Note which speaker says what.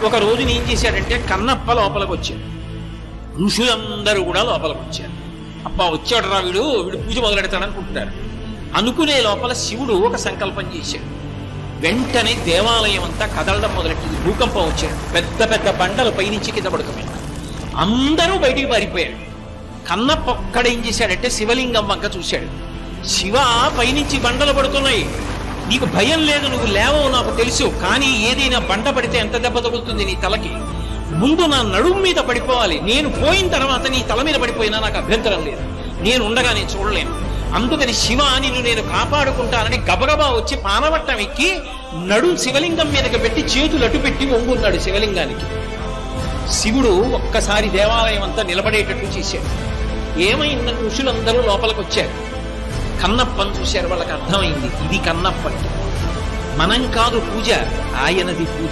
Speaker 1: ఒక రోజున ఏం చేశాడంటే కన్నప్ప లోపలికి వచ్చాడు. ఋషులందరూ కూడా లోపలికి వచ్చారు. అబ్బా వచ్చాడు రా వీడు పూజ మొదలెడతాడనుకుంటున్నారు. అనుకునే లోపల శివుడు ఒక సంకల్పం చేశాడు. వెంటనే దేవాలయం అంతా కదలడం మొదలెట్టింది. భూకంపం వచ్చాడు. పెద్ద పెద్ద బండలు పైనుంచి కింద పడుతున్నాయి. అందరూ బయటికి పారిపోయారు. కన్నప్ప ఒక్కడేం చేశాడంటే శివలింగం వంక చూశాడు. శివ, పైనుంచి బండలు పడుతున్నాయి, నీకు భయం లేదు, నువ్వు లేవవు నాకు తెలుసు, కానీ ఏదైనా బండ పడితే ఎంత దెబ్బ తగులుతుంది నీ తలకి? ముందు నా నడుము మీద పడిపోవాలి, నేను పోయిన తర్వాత నీ తల మీద పడిపోయినా నాకు అభ్యంతరం లేదు, నేను ఉండగా నేను చూడలేను. అందుకని శివ, నిన్ను నేను కాపాడుకుంటానని గబగబా వచ్చి పానవట్టం ఎక్కి శివలింగం మీదకి పెట్టి చేతులు అటు పెట్టి వంగున్నాడు శివలింగానికి. శివుడు ఒక్కసారి దేవాలయం అంతా నిలబడేటట్టు చేశాడు. ఏమైందని ఋషులందరూ లోపలికి వచ్చారు. కన్నప్పని చూశారు. వాళ్ళకి అర్థమైంది, ఇది కన్నప్ప. మనం కాదు పూజ, ఆయనది పూజ.